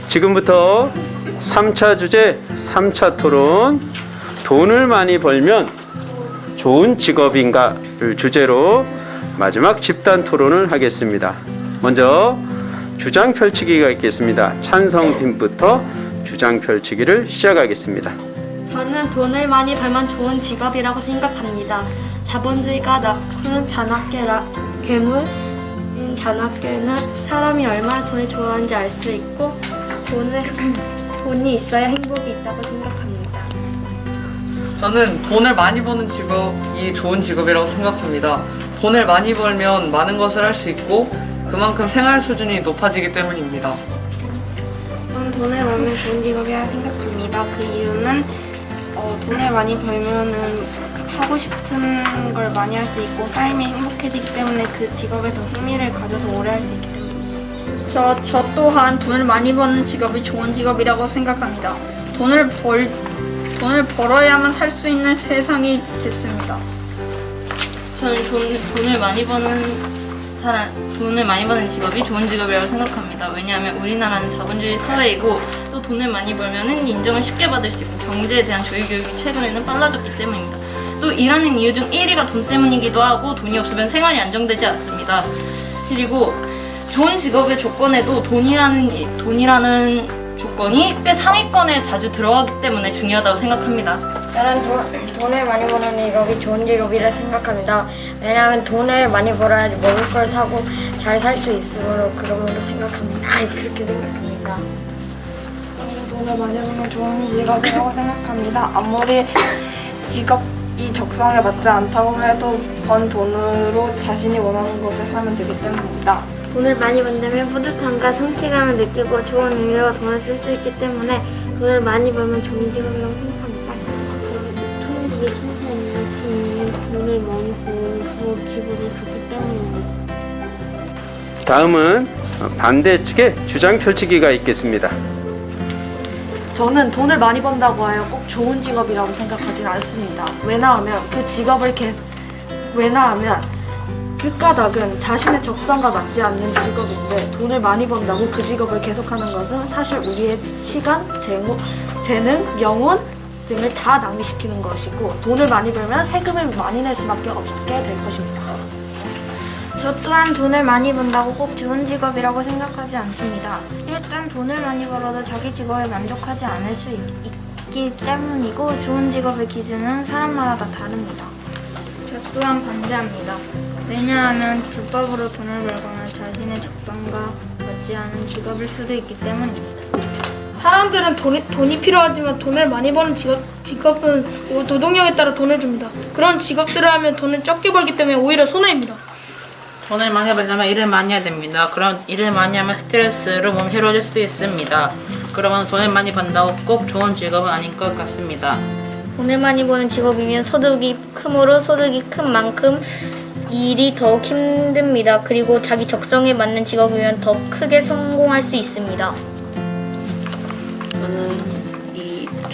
지금부터 3차 주제, 3차 토론, 돈을 많이 벌면 좋은 직업인가를 주제로 마지막 집단 토론을 하겠습니다. 먼저 주장 펼치기가 있겠습니다. 찬성팀부터 주장 펼치기를 시작하겠습니다. 저는 돈을 많이 벌면 좋은 직업이라고 생각합니다. 자본주의가 낳은 잔악계라 괴물인 잔악계는 사람이 얼마나 돈을 좋아하는지 알 수 있고 돈이 있어야 행복이 있다고 생각합니다. 저는 돈을 많이 버는 직업이 좋은 직업이라고 생각합니다. 돈을 많이 벌면 많은 것을 할 수 있고 그만큼 생활 수준이 높아지기 때문입니다. 저는 돈을 벌면 좋은 직업이라고 생각합니다. 그 이유는 돈을 많이 벌면은 하고 싶은 걸 많이 할 수 있고 삶이 행복해지기 때문에 그 직업에 더 흥미를 가져서 오래 할 수 있기 때문입니다. 저 또한 돈을 많이 버는 직업이 좋은 직업이라고 생각합니다. 돈을 벌어야만 살 수 있는 세상이 됐습니다. 저는 돈을 많이 버는 직업이 좋은 직업이라고 생각합니다. 왜냐하면 우리나라는 자본주의 사회이고 또 돈을 많이 벌면은 인정을 쉽게 받을 수 있고 경제에 대한 조기 교육이 최근에는 빨라졌기 때문입니다. 또 일하는 이유 중 1위가 돈 때문이기도 하고 돈이 없으면 생활이 안정되지 않습니다. 그리고 좋은 직업의 조건에도 돈이라는 조건이 꽤 상위권에 자주 들어가기 때문에 중요하다고 생각합니다. 저는 돈을 많이 버는 직업이 좋은 직업이라 생각합니다. 왜냐하면 돈을 많이 벌어야지 먹을 걸 사고 잘 살 수 있으므로 그러므로 생각합니다. 그렇게 생각합니다. 돈을 많이 벌면 좋은 직업이라고 생각합니다. 아무리 직업이 적성에 맞지 않다고 해도 번 돈으로 자신이 원하는 것을 사면 되기 때문입니다. 돈을 많이 번다면 뿌듯함과 성취감을 느끼고 좋은 의미로 돈을 쓸 수 있기 때문에 돈을 많이 벌면 좋은 직업이라고 생각합니다. 천국에 천사는 돈을 많이 벌고 기분이 좋기 때문입니다. 다음은 반대측의 주장 펼치기가 있겠습니다. 저는 돈을 많이 번다고 하여 꼭 좋은 직업이라고 생각하진 않습니다. 왜냐하면 그 까닭은 자신의 적성과 맞지 않는 직업인데 돈을 많이 번다고 그 직업을 계속하는 것은 사실 우리의 시간, 재능, 영혼 등을 다 낭비시키는 것이고 돈을 많이 벌면 세금을 많이 낼 수밖에 없게 될 것입니다. 저 또한 돈을 많이 번다고 꼭 좋은 직업이라고 생각하지 않습니다. 일단 돈을 많이 벌어도 자기 직업에 만족하지 않을 수 있기 때문이고 좋은 직업의 기준은 사람마다 다 다릅니다. 저 또한 반대합니다. 왜냐하면 불법으로 돈을 벌거나 자신의 적성과 맞지 않은 직업을 수도 있기 때문입니다. 사람들은 돈이 필요하지만 돈을 많이 버는 직업은 노동력에 따라 돈을 줍니다. 그런 직업들을 하면 돈을 적게 벌기 때문에 오히려 손해입니다. 돈을 많이 벌려면 일을 많이 해야 됩니다. 그럼 일을 많이 하면 스트레스로 몸이 해로워질 수도 있습니다. 그러면 돈을 많이 번다고 꼭 좋은 직업은 아닌 것 같습니다. 돈을 많이 버는 직업이면 소득이 크므로 소득이 큰 만큼 일이 더욱 힘듭니다. 그리고 자기 적성에 맞는 직업이면 더 크게 성공할 수 있습니다.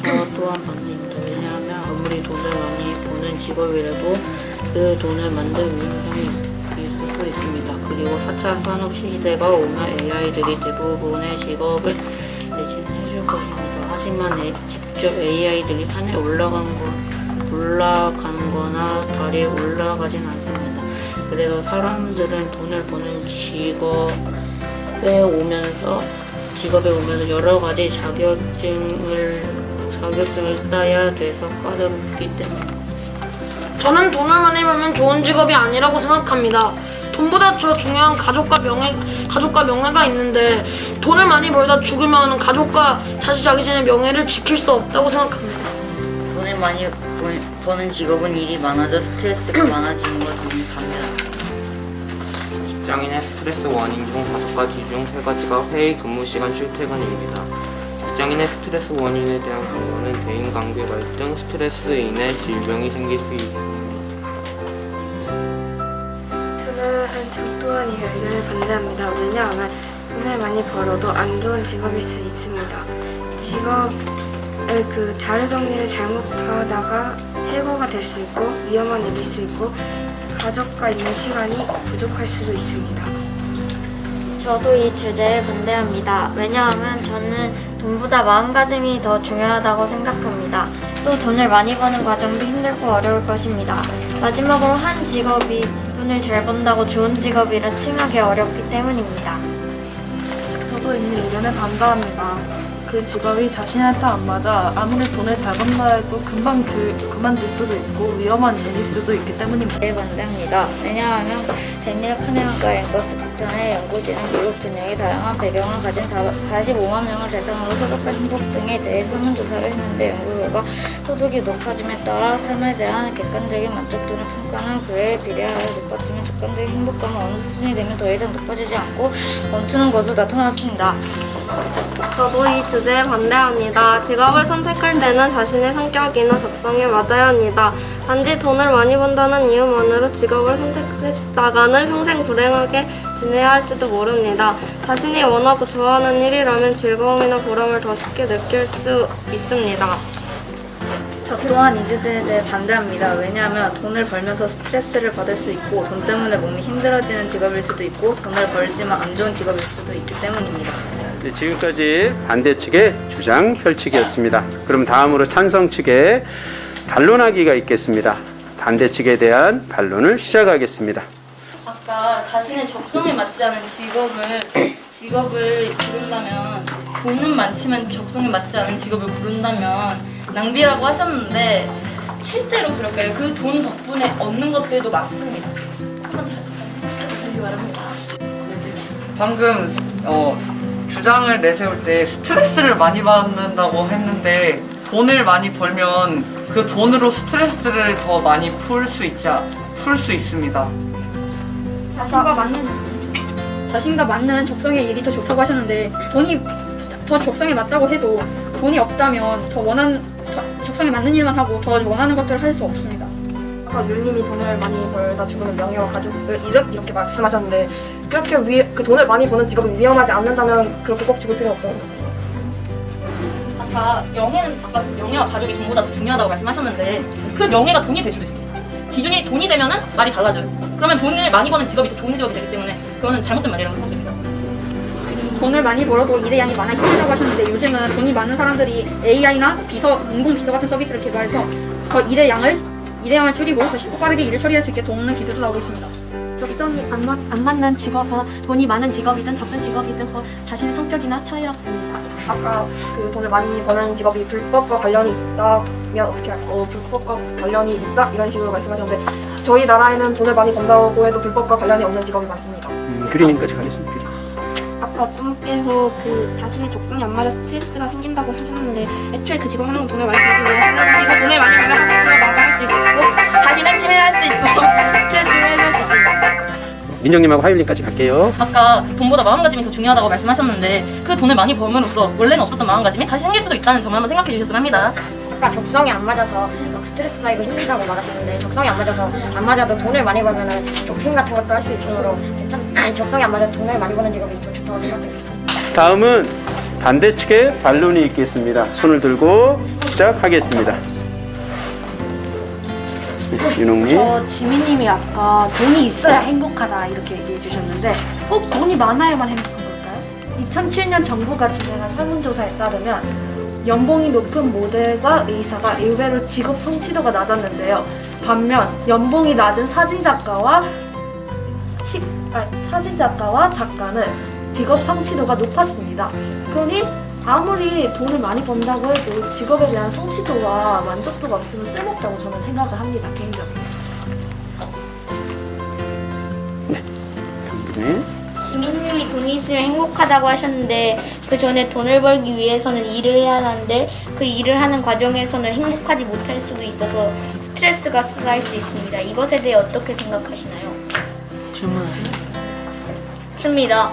저 또한 반대입니다. 왜냐하면 아무리 돈을 많이 버는 직업이라도 그 돈을 만들 위험성이 있을 수 있습니다. 그리고 4차 산업 시대가 오면 AI들이 대부분의 직업을 대신해 줄 것입니다. 하지만 직접 AI들이 산에 올라가는 거나 달에 올라가진 않습니다. 그래서 사람들은 돈을 버는 직업에 오면서 여러 가지 자격증을 따야 돼서 까다롭기 때문입니다. 저는 돈을 많이 벌면 좋은 직업이 아니라고 생각합니다. 돈보다 더 중요한 가족과 명예가 있는데 돈을 많이 벌다 죽으면 가족과 자식 자신의 명예를 지킬 수 없다고 생각합니다. 돈을 많이 버는 직업은 일이 많아져 스트레스가 많아지는 걸 저는 반대합니다. 직장인의 스트레스 원인 중 5가지 중 3가지가 회의, 근무 시간, 출퇴근입니다. 직장인의 스트레스 원인에 대한 근거는 대인관계 갈등, 스트레스로 인해 질병이 생길 수 있습니다. 저 또한 이 의견을 반대합니다. 왜냐하면 돈을 많이 벌어도 안 좋은 직업일 수 있습니다. 직업의 자료 정리를 잘못하다가 해고가 될 수 있고 위험한 일일 수 있고 가족과 있는 시간이 부족할 수도 있습니다. 저도 이 주제에 반대합니다. 왜냐하면 저는 돈보다 마음가짐이 더 중요하다고 생각합니다. 또 돈을 많이 버는 과정도 힘들고 어려울 것입니다. 마지막으로 한 직업이 돈을 잘 번다고 좋은 직업이라 칭하기 어렵기 때문입니다. 저도 이 의견에 반대합니다. 그 직업이 자신한테 안 맞아 아무리 돈을 잘 번다 해도 금방 그만둘 수도 있고 위험한 일일 수도 있기 때문입니다. 네, 반대합니다. 왜냐하면 데니얼 카네만과 앵커스 딕턴의 연구진은 미국 전역의 다양한 배경을 가진 45만 명을 대상으로 소득과 행복 등에 대해 설문조사를 했는데 연구 결과 소득이 높아짐에 따라 삶에 대한 객관적인 만족도를 평가는 그에 비례하여 높아지면 주관적인 행복감은 어느 수준이 되면 더 이상 높아지지 않고 멈추는 것으로 나타났습니다. 저도 이 주제에 반대합니다. 직업을 선택할 때는 자신의 성격이나 적성에 맞아야 합니다. 단지 돈을 많이 번다는 이유만으로 직업을 선택했다가는 평생 불행하게 지내야 할지도 모릅니다. 자신이 원하고 좋아하는 일이라면 즐거움이나 보람을 더 쉽게 느낄 수 있습니다. 저 또한 이 주제에 대해 반대합니다. 왜냐하면 돈을 벌면서 스트레스를 받을 수 있고 돈 때문에 몸이 힘들어지는 직업일 수도 있고 돈을 벌지만 안 좋은 직업일 수도 있기 때문입니다. 네, 지금까지 반대 측의 주장 펼치기였습니다. 그럼 다음으로 찬성 측의 반론하기가 있겠습니다. 반대 측에 대한 반론을 시작하겠습니다. 아까 자신의 적성에 맞지 않은 직업을 고른다면 돈은 많지만 적성에 맞지 않은 직업을 고른다면 낭비라고 하셨는데 실제로 그럴까요? 그 돈 덕분에 얻는 것들도 많습니다. 한번 다시 말합니다. 방금 주장을 내세울 때 스트레스를 많이 받는다고 했는데 돈을 많이 벌면 그 돈으로 스트레스를 더 많이 풀 수 있습니다. 자신과 맞는 적성의 일이 더 좋다고 하셨는데 돈이 더 적성에 맞다고 해도 돈이 없다면 적성에 맞는 일만 하고 더 원하는 것들을 할 수 없습니다. 아까 율님이 돈을 많이 벌다 죽으면 명예와 가족을 잃음 이렇게 말씀하셨는데 그렇게 그 돈을 많이 버는 직업이 위험하지 않는다면 그렇게 꼭 죽을 필요 없다고 생각해요. 아까 명예와 가족이 돈보다 더 중요하다고 말씀하셨는데 그 명예가 돈이 될 수도 있습니다. 기준이 돈이 되면은 말이 달라져요. 그러면 돈을 많이 버는 직업이 더 좋은 직업이 되기 때문에 그거는 잘못된 말이라고 생각됩니다. 돈을 많이 벌어도 일의 양이 많아 힘들다고 하셨는데 요즘은 돈이 많은 사람들이 AI나 인공비서 같은 서비스를 개발해서 더 일의 양을 줄이고 더 쉽고 빠르게 일을 처리할 수 있게 도우는 기술도 나오고 있습니다. 적성이 안 맞는 직업은 돈이 많은 직업이든 적은 직업이든 자신의 성격이나 차이라고 봅니다. 아까 그 돈을 많이 버는 직업이 불법과 관련이 있다면 어떻게 할까요? 불법과 관련이 있다? 이런 식으로 말씀하셨는데 저희 나라에는 돈을 많이 번다고 해도 불법과 관련이 없는 직업이 많습니다. 규리님까지 가겠습니다. 규리. 아까 어떤 분께서 그 자신의 적성이 안 맞아 스트레스가 생긴다고 하셨는데 애초에 그 직업 하는 건 돈을 많이 벌기 위해 하는 것이고 돈을 많이 벌면 학업을 망가할 수 있고 자신의 취미를 할 수 있고 스트레스를 해소할 수 있습니다. 민정님하고 하율님까지 갈게요. 아까 돈보다 마음가짐이 더 중요하다고 말씀하셨는데 그 돈을 많이 벌므로써 원래는 없었던 마음가짐이 다시 생길 수도 있다는 점을 한번 생각해 주셨으면 합니다. 아까 적성이 안 맞아서 막 스트레스 받고 힘들다고 말하셨는데 적성이 안 맞아도 돈을 많이 벌면은 쇼핑 같은 것도 할 수 있으므로 적성이 안 맞아도 돈을 많이 버는 직업이 더 좋다고 생각합니다. 다음은 반대 측의 반론이 있겠습니다. 손을 들고 시작하겠습니다. 윤홍님. 저 지민님이 아까 돈이 있어야 행복하다 이렇게 얘기해 주셨는데 꼭 돈이 많아야만 행복한 걸까요? 2007년 정부가 진행한 설문조사에 따르면 연봉이 높은 모델과 의사가 의외로 직업 성취도가 낮았는데요. 반면 연봉이 낮은 사진작가와 작가는 직업 성취도가 높았습니다. 그러니 아무리 돈을 많이 번다고 해도 직업에 대한 성취도와 만족도가 없으면 쓸모없다고 저는 생각을 합니다. 개인적으로. 네. 지민님이 돈이 있으면 행복하다고 하셨는데 그 전에 돈을 벌기 위해서는 일을 해야 하는데 그 일을 하는 과정에서는 행복하지 못할 수도 있어서 스트레스가 쌓일 수 있습니다. 이것에 대해 어떻게 생각하시나요? 습니다.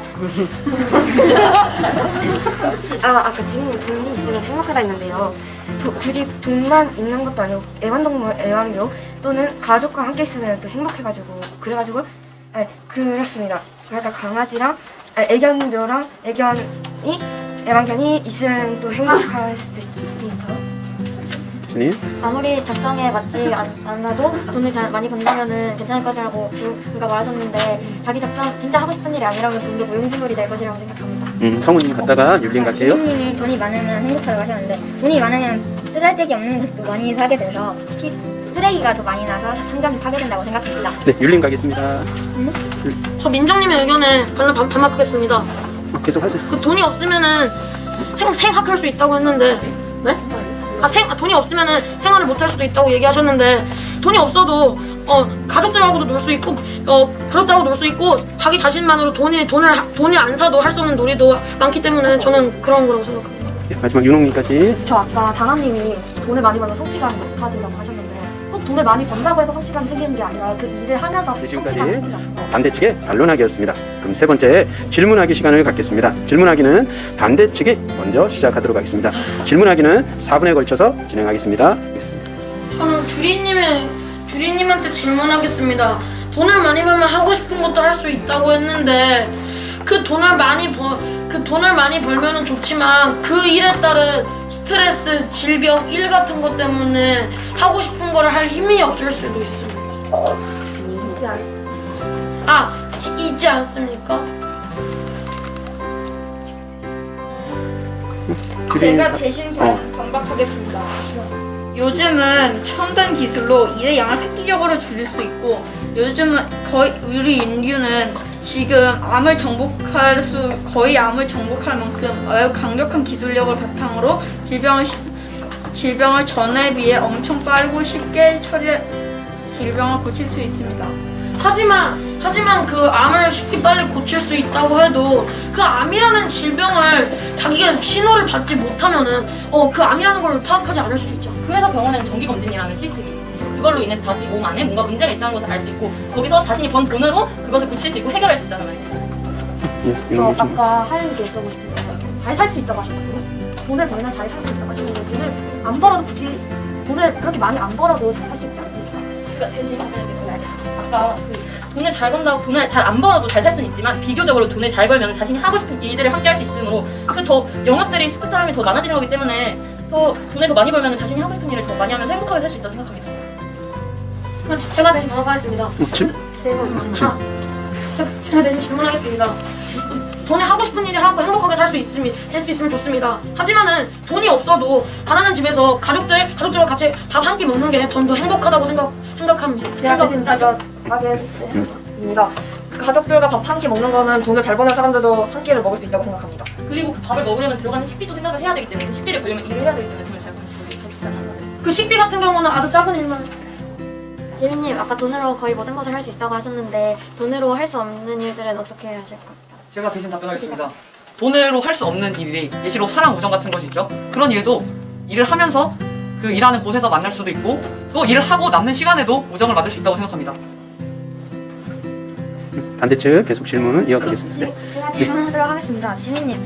아까 지민님 돈이 있으면 행복하다 했는데요. 굳이 돈만 있는 것도 아니고 애완동물, 애완교 또는 가족과 함께 있으면 또 행복해가지고 그렇습니다. 그러니까 강아지랑 애견묘랑 애완견이 있으면 또 행복할 수 있습니다. 교수님. 아무리 적성에 맞지 않아도 돈을 잘 많이 번다면은 괜찮을 것이라고 그가 말하셨는데 자기 적성 진짜 하고 싶은 일이 아니라면 돈도 무용지물이 될 것이라고 생각합니다. 성우님 갔다가 율린 갈게요. 주인님이 돈이 많으면 행복하다고 하셨는데 돈이 많으면 쓰잘데기 없는 것도 많이 사게 돼서 쓰레기가 더 많이 나서 환경이 파괴된다고 생각합니다. 네, 율린 가겠습니다. 저 민정님의 의견에 반박하겠습니다. 계속 하세요. 그 돈이 없으면은 생학할 수 있다고 했는데, 네? 돈이 없으면은 생활을 못할 수도 있다고 얘기하셨는데, 돈이 없어도 가족들하고도 놀 수 있고, 가족들하고 놀 수 있고, 자기 자신만으로 돈을 안 사도 할 수 없는 놀이도 많기 때문에 저는 그런 거라고 생각합니다. 네, 마지막 윤홍님까지. 저 아까 다나님이 돈을 많이 벌면 성취감이 높아진다고 하셨는데 꼭 돈을 많이 번다고 해서 성취감이 생기는 게 아니라 그 일을 하면서 네, 성취감이 지금까지 생긴다. 반대측의 반론하기였습니다. 그럼 세 번째 질문하기 시간을 갖겠습니다. 질문하기는 반대측이 먼저 시작하도록 하겠습니다. 질문하기는 4분에 걸쳐서 진행하겠습니다. 저는 주리님한테 질문하겠습니다. 돈을 많이 벌면 하고 싶은 것도 할 수 있다고 했는데 그 돈을 많이 벌면은 좋지만 그 일에 따른 스트레스, 질병, 일 같은 것 때문에 하고 싶은 거를 할 힘이 없을 수도 있습니다. 있지 않습니까? 제가 대신 반박하겠습니다. 요즘은 첨단 기술로 일의 양을 획기적으로 줄일 수 있고 요즘은 거의 우리 인류는 지금 거의 암을 정복할 만큼 매우 강력한 기술력을 바탕으로 질병을 전에 비해 엄청 빠르고 쉽게 질병을 고칠 수 있습니다. 하지만 그 암을 쉽게 빨리 고칠 수 있다고 해도 그 암이라는 질병을 자기가 신호를 받지 못하면은 그 암이라는 걸 파악하지 않을 수도 있죠. 그래서 병원에는 정기검진이라는 시스템이 있어요. 그걸로 인해서 자기 몸 안에 뭔가 문제가 있다는 것을 알 수 있고 거기서 자신이 번 돈으로 그것을 고칠 수 있고 해결할 수 있다는 말이에요. 저 아까 할 얘기 여쭤보고 싶은데 잘 살 수 있다고 하셨거든요. 돈을 벌면 잘 살 수 있다고 하셨는데 돈을 안 벌어도 굳이 돈을 그렇게 많이 안 벌어도 잘 살 수 있지 않습니까? 그러니까 대신 답변하겠습니다. 아까 돈을 잘 번다고 돈을 잘 안 벌어도 잘 살 수는 있지만 비교적으로 돈을 잘 벌면 자신이 하고 싶은 일들을 함께 할 수 있으므로 그 더 영역들이 스펙트럼이 더 많아지는 거기 때문에 더 돈을 더 많이 벌면 자신이 하고 싶은 일을 더 많이 하면서 행복하게 살 수 있다고 생각합니다. 그럼 제가 대신 반박하겠습니다. 제가 대신 질문하겠습니다. 돈이 하고 싶은 일을 하고 행복하게 할 수 있으면 좋습니다. 하지만은 돈이 없어도 가난한 집에서 가족들과 같이 밥 한 끼 먹는 게 전 더 행복하다고 생각합니다. 제가 대신 하겠습니다. 가족들과 밥 한 끼 먹는 거는 돈을 잘 버는 사람들도 한 끼를 먹을 수 있다고 생각합니다. 그리고 그 밥을 먹으려면 들어가는 식비도 생각을 해야 되기 때문에 그 식비를 벌려면 일을 해야 되기 때문에 돈을 잘 버는 수 좋지 않나. 그 식비 같은 경우는 아주 작은 일만. 지민님 아까 돈으로 거의 모든 것을 할 수 있다고 하셨는데 돈으로 할 수 없는 일들은 어떻게 하실 겁니까? 제가 대신 답변하겠습니다. 돈으로 할 수 없는 일이 예시로 사랑, 우정 같은 것이 있죠. 그런 일도 일을 하면서 그 일하는 곳에서 만날 수도 있고 또 일을 하고 남는 시간에도 우정을 만들 수 있다고 생각합니다. 반대측 계속 질문 이어가겠습니다. 제가 질문하도록 하겠습니다. 지민님,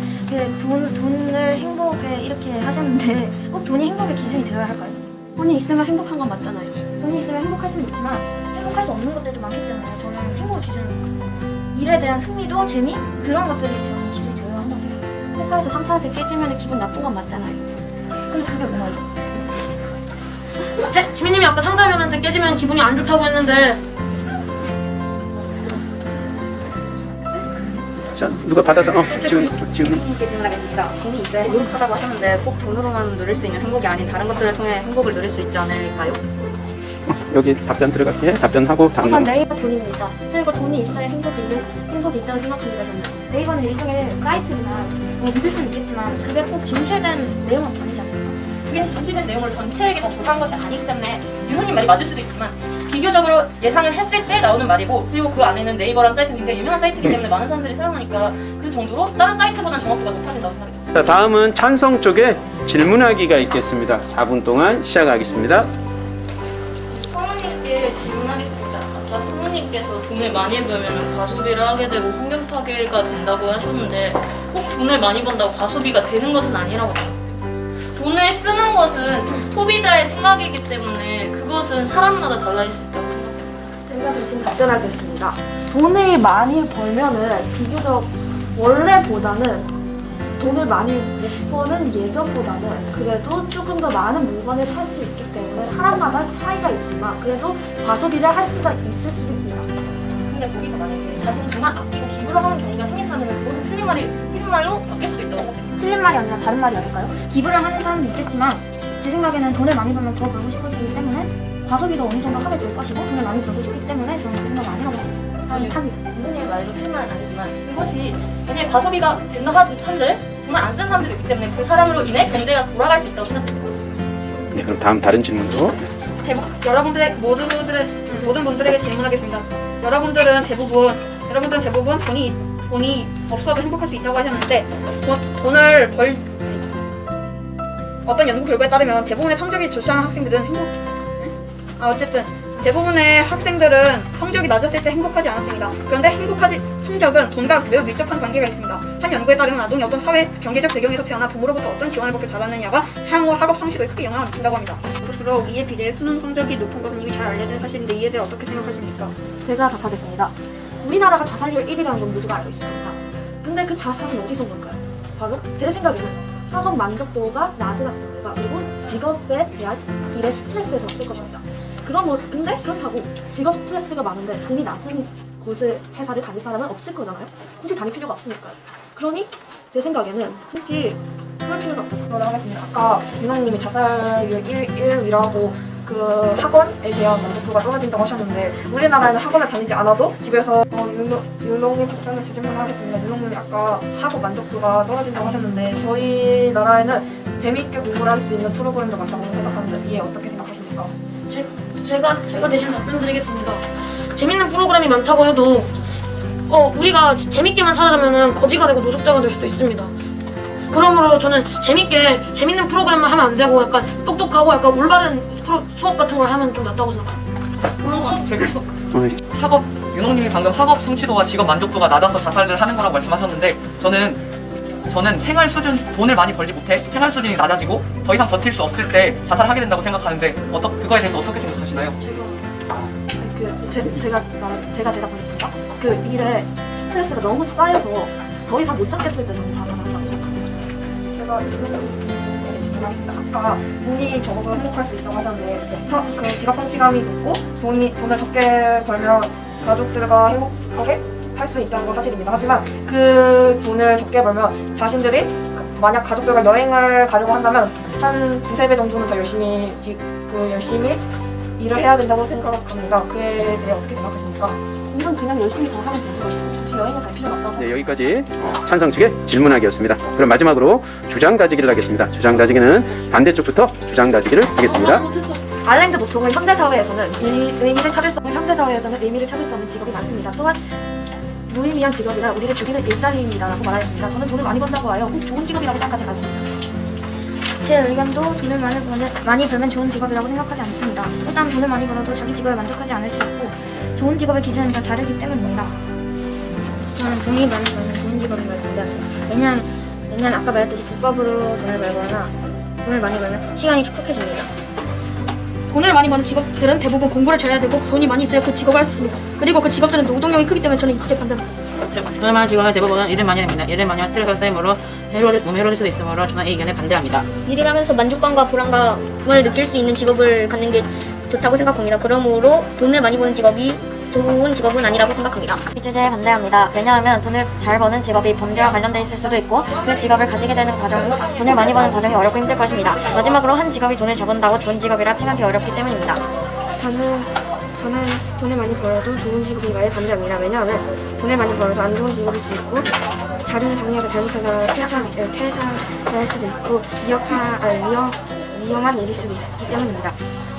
돈을 행복에 이렇게 하셨는데 꼭 돈이 행복의 기준이 되어야 할까요? 돈이 있으면 행복한 건 맞잖아요. 돈이 있으면 행복할 수는 있지만 행복할 수 없는 것들도 많기 때문에 저는 행복의 기준을 일에 대한 흥미도 재미 그런 것들이 저는 기준이 되어야 한다고 생각해요. 회사에서 상사한테 깨지면 기분 나쁜 건 맞잖아요. 근데 그게 뭐예요? 지민님이 아까 상사분한테 깨지면 기분이 안 좋다고 했는데 자, 누가 받아서 지금 주인님께 질문하겠습니다. 돈이 있어야 행복하다고 하셨는데 꼭 돈으로만 누릴 수 있는 행복이 아닌 다른 것들을 통해 행복을 누릴 수 있지 않을까요? 여기 답변 들어갈게. 답변하고 다음. 우선 네이버 돈입니다. 그리고 돈이 있어야 행복이 있다고 생각합니다. 저는. 네이버는 일종의 사이트지만 믿을 수는 있겠지만 그게 꼭 진실된 내용은 아니지 않습니까? 그게 진실된 내용을 전체에게 다 조사한 것이 아니기 때문에 윤호님 말이 맞을 수도 있지만 비교적으로 예상을 했을 때 나오는 말이고 그리고 그 안에는 네이버라는 사이트는 굉장히 유명한 사이트이기 때문에 많은 사람들이 사용하니까 그 정도로 다른 사이트보다는 정확도가 높아진다고 생각합니다. 자, 다음은 찬성 쪽에 질문하기가 있겠습니다. 4분 동안 시작하겠습니다. 성우님께 질문하겠습니다. 아까 성우님께서 돈을 많이 벌면 과소비를 하게 되고 환경 파괴가 된다고 하셨는데 꼭 돈을 많이 번다고 과소비가 되는 것은 아니라고 생각해요. 돈을 쓰는 것은 소비자의 생각이기 때문에 그것은 사람마다 달라질 수 있다고 생각합니다. 제가 대신 답변하겠습니다. 돈을 많이 벌면은 비교적 원래보다는 돈을 많이 못 버는 예전보다는 그래도 조금 더 많은 물건을 살 수 있기 때문에 사람마다 차이가 있지만 그래도 과소비를 할 수가 있을 수도 있습니다. 근데 거기서 만약에 자신이 돈을 아끼고 기부를 하는 경우가 생긴다면 그것은 틀린 말로 바뀔 수도 있다고 생각해요. 틀린 말이 아니라 다른 말이 아닐까요? 기부를 하는 사람도 있겠지만 제 생각에는 돈을 많이 벌면 더 벌고 싶어지기 때문에 과소비도 어느 정도 하게 될 것이고 돈을 많이 벌고 싶기 때문에 저는 그 생각 아니라고 생각합니다. 이분의 말도 틀린 말은 아니지만 그것이 만약에 과소비가 된다 한들 돈을 안 쓰는 사람들도 있기 때문에 그 사람으로 인해 경제가 돌아갈 수 있다고 생각합니다. 네, 그럼 다음 다른 질문도. 여러분들의 모든 분들에게 질문하겠습니다. 여러분들은 대부분 돈이 없어도 행복할 수 있다고 하셨는데 돈을 어떤 연구 결과에 따르면 대부분의 성적이 좋지 않은 학생들은 어쨌든 대부분의 학생들은 성적이 낮았을 때 행복하지 않았습니다. 그런데 성적은 돈과 매우 밀접한 관계가 있습니다. 한 연구에 따르면 아동이 어떤 사회, 경제적 배경에서 태어나 부모로부터 어떤 지원을 받고 자라느냐가 향후 학업 성취도에 크게 영향을 미친다고 합니다. 그럴수록 이에 비례해 수능 성적이 높은 것은 이미 잘 알려진 사실인데 이에 대해 어떻게 생각하십니까? 제가 답하겠습니다. 우리나라가 자살률 1위라는 건 모두가 알고 있습니다. 근데 그 자살은 어디서 올까요? 바로 제 생각에는 학업 만족도가 낮은 학생들과 그리고 직업에 대한 일의 스트레스에서 왔을 것입니다. 근데 그렇다고 직업 스트레스가 많은데 돈이 낮은 곳을 회사를 다닐 사람은 없을 거잖아요. 굳이 다닐 필요가 없으니까요. 그러니 제 생각에는 혹시 그럴 필요가 없다고 생각하겠습니다. 아까 유나님이 자살률 1위라고 그 학원에 대한 만족도가 떨어진다고 하셨는데 우리나라에는 학원을 다니지 않아도 집에서 윤홍님 답변을 질문하겠습니다. 윤홍님이 아까 학업 만족도가 떨어진다고 하셨는데 저희 나라에는 재미있게 공부를 할 수 있는 프로그램도 많다고 생각하는데 이에 어떻게 생각하십니까? 제가 대신 답변 드리겠습니다. 재밌는 프로그램이 많다고 해도 우리가 재밌게만 살아가면 거지가 되고 노숙자가 될 수도 있습니다. 그러므로 저는 재밌는 프로그램만 하면 안 되고 약간 똑똑하고 약간 올바른 수업 같은 걸 하면 좀 낫다고 생각합니다. 윤홍님이 방금 학업 성취도와 직업 만족도가 낮아서 자살을 하는 거라고 말씀하셨는데 저는 생활 수준, 돈을 많이 벌지 못해 생활 수준이 낮아지고 더 이상 버틸 수 없을 때 자살하게 된다고 생각하는데 그거에 대해서 어떻게 생각하시나요? 제가 대답하겠습니다. 그 일에 스트레스가 너무 쌓여서 더 이상 못 참겠을 때 저는 자살을 한다고 생각합니다. 제가 이분에게 질문하겠습니다. 아까 돈이 적어도 행복할 수 있다고 하셨는데 그 지갑 성취감이 높고 돈을 적게 벌면 가족들과 행복하게 할 수 있다는 건 사실입니다. 하지만 그 돈을 적게 벌면 자신들이 만약 가족들과 여행을 가려고 한다면 한 2-3배 정도는 더 열심히 일을 해야 된다고 생각합니다. 그에 대해 어떻게 생각하십니까? 이건 그냥 열심히 더 하면 되는 거죠. 굳이 여행을 갈 필요가 없다고. 네, 여기까지 찬성 측의 질문하기였습니다. 그럼 마지막으로 주장 다지기를 하겠습니다. 주장 다지기는 반대쪽부터 주장 다지기를 하겠습니다. 알랭드 보통은 현대사회에서는 의미를 찾을 수 없는 직업이 많습니다. 또한 무의미한 직업이라 우리를 죽이는 일자리입니다라고 말하였습니다. 저는 돈을 많이 번다고 하여 꼭 좋은 직업이라고 생각하지 않습니다. 제 의견도 돈을 많이 벌면 좋은 직업이라고 생각하지 않습니다. 일단 돈을 많이 벌어도 자기 직업에 만족하지 않을 수 있고 좋은 직업의 기준은 다 다르기 때문입니다. 저는 돈이 많이 벌면 좋은 직업인 걸 반대합니다. 왜냐하면 아까 말했듯이 불법으로 돈을 벌거나 돈을 많이 벌면 시간이 촉박해집니다. 돈을 많이 버는 직업들은 대부분 공부를 잘해야 되고 돈이 많이 있어야 그 직업을 할 수 있습니다. 그리고 그 직업들은 노동력이 크기 때문에 저는 이 주제 반대합니다. 돈을 많은 직업은 대부분은 일을 많이 합니다. 일을 많이 하면 스트레스가 쌓이므로 몸이 해로워질 수도 있으므로 저는 이 의견에 반대합니다. 일을 하면서 만족감과 불안감을 느낄 수 있는 직업을 갖는 게 좋다고 생각합니다. 그러므로 돈을 많이 버는 직업이 좋은 직업은 아니라고 생각합니다. 이 주제에 반대합니다. 왜냐하면 돈을 잘 버는 직업이 범죄와 관련돼 있을 수도 있고 그 직업을 가지게 되는 돈을 많이 버는 과정이 어렵고 힘들 것입니다. 마지막으로 한 직업이 돈을 잘 번다고 좋은 직업이라 칭하기 어렵기 때문입니다. 저는 돈을 많이 벌어도 좋은 직업인가에 반대합니다. 왜냐하면 돈을 많이 벌어도 안 좋은 직업일 수 있고 자료를 정리하다 잘못해서 퇴사할 수도 있고 위험한 일일 수도 있기 때문입니다.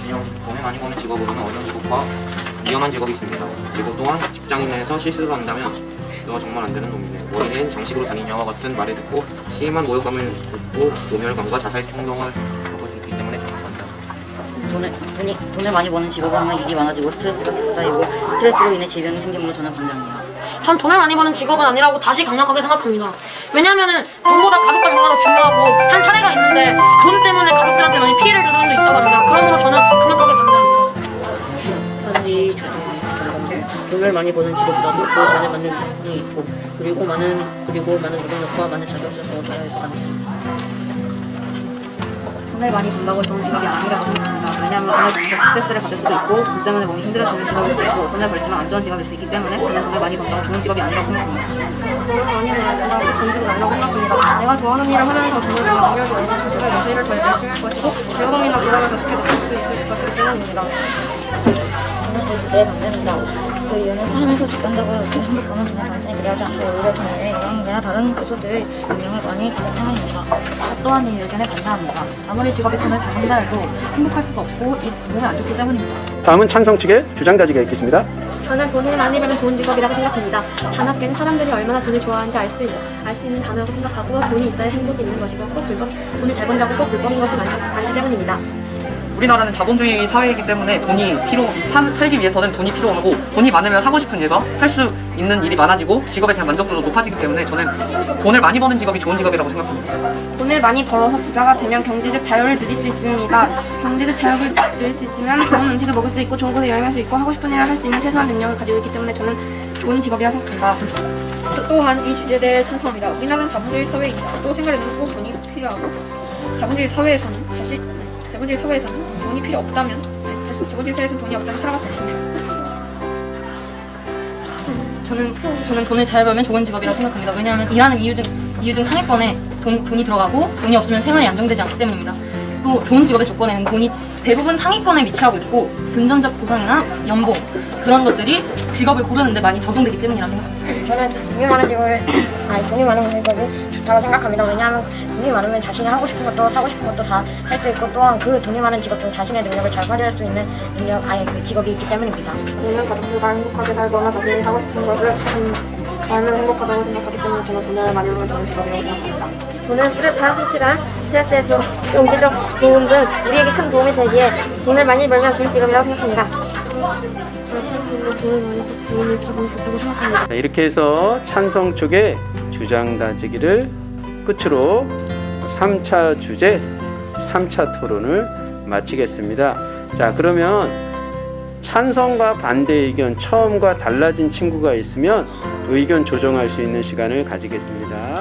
돈을 많이 버는 직업으로는 어려운 직업과 위험한 직업이 있습니다. 그리고 또한 직장인에서 실수를 한다면 너 정말 안 되는 놈이네. 머리는 장식으로 다니냐와 같은 말을 듣고 심한 모욕감을 듣고 모멸감과 자살 충동을 겪을 수 있기 때문에 돈을 많이 버는 직업을 하면 일이 많아지고 스트레스가 쌓이고 스트레스로 인해 질병이 생기므로 저는 반대합니다. 전 돈을 많이 버는 직업은 아니라고 다시 강력하게 생각합니다. 왜냐하면 돈보다 가족과 명예가 중요하고 한 사례가 있는데 돈 때문에 가족들한테 많이 피해를 준 사람도 있다고 합니다. 그러므로 저는 강력하게 반대합니다. 돈을 많이 버는 직업이라도 그 돈에 맞는 보상이 있고 그리고 많은 노동력과 많은 자격증을 얻어야 해서 합니다. 돈을 많이 번다고 좋은 직업이 아니라고 생각합니다. 왜냐하면 돈을 벌면서 스트레스를 받을 수도 있고 돈 때문에 몸이 힘들어지는 직업일 수도 있고 돈을 벌지만 안 좋은 직업일 수 있기 때문에 저는 돈을 많이 번다고 좋은 직업이 아니라고 생각합니다. 돈을 많이 벌어도 좋은 직업이 아니라고 생각합니다. 내가 좋아하는 일을 하면서 돈을 벌면 오히려 자신의 연세를 더 열심히 할 것이고 배우동이나 보람을 더 쉽게 느낄 수 있을 것이기 때문입니다. 저는 그 두 개 반대입니다. 그 이유는 삶에서 직관적으로 행복감은 돈을 단순히 비례하지 않고 오히려 돈의 영향이나 다른 요소들의 영향을 많이 받기 때문입니다. 또한 이 의견에 반대합니다. 아무리 직업이 돈을 잘 번다 해도 행복할 수가 없고 이 몸에 안 좋기 때문입니다. 다음은 찬성 측의 주장 가지가 있겠습니다. 저는 돈을 많이 벌면 좋은 직업이라고 생각합니다. 잔악계는 사람들이 얼마나 돈을 좋아하는지 알 수 있는 단어라고 생각하고 돈이 있어야 행복이 있는 것이고 꼭 돈을 잘 번다고 꼭 불법인 것은 아니기 때문입니다. 우리나라는 자본주의 사회이기 때문에 살기 위해서는 돈이 필요하고 돈이 많으면 하고 싶은 일과 할 수 있는 일이 많아지고 직업에 대한 만족도도 높아지기 때문에 저는 돈을 많이 버는 직업이 좋은 직업이라고 생각합니다. 돈을 많이 벌어서 부자가 되면 경제적 자유를 누릴 수 있습니다. 경제적 자유를 누릴 수 있으면 좋은 음식을 먹을 수 있고 좋은 곳에 여행할 수 있고 하고 싶은 일을 할 수 있는 최소한 능력을 가지고 있기 때문에 저는 좋은 직업이라고 생각합니다. 저 또한 이 주제에 대해 찬성합니다. 우리나라는 자본주의 사회입니다. 또 생활에는 꼭 돈이 필요하고 자본주의 사회에서는 돈이 필요 없다면 자본주의 사회에서는 돈이 없다면 살아갈 수 없습니다. 저는 돈을 잘 벌면 좋은 직업이라고 생각합니다. 왜냐하면 일하는 이유 중 상위권에 돈이 들어가고 돈이 없으면 생활이 안정되지 않기 때문입니다. 또 좋은 직업의 조건에는 돈이 대부분 상위권에 위치하고 있고 금전적 보상이나 연봉 그런 것들이 직업을 고르는데 많이 적용되기 때문이라고 생각합니다. 저는 돈이 많은 직업이 좋다고 생각합니다. 왜냐하면 돈이 많으면 자신이 하고 싶은 것도 사고 싶은 것도 다 할 수 있고 또한 그 돈이 많은 직업 중 자신의 능력을 잘 발휘할 수 있는 그 직업이 있기 때문입니다. 돈은 가족들과 행복하게 살거나 자신이 하고 싶은 것을 살면 행복하다고 생각하기 때문에 저는 돈을 많이 벌면 좋은 직업이라고 생각합니다. 돈은 사람 시간, 스트레스에서 경제적 도움 등 우리에게 큰 도움이 되기에 돈을 많이 벌면 좋은 직업이라고 생각합니다. 자, 이렇게 해서 찬성 쪽의 주장 다지기를 끝으로 3차 주제, 3차 토론을 마치겠습니다. 자, 그러면 찬성과 반대 의견 처음과 달라진 친구가 있으면 의견 조정할 수 있는 시간을 가지겠습니다.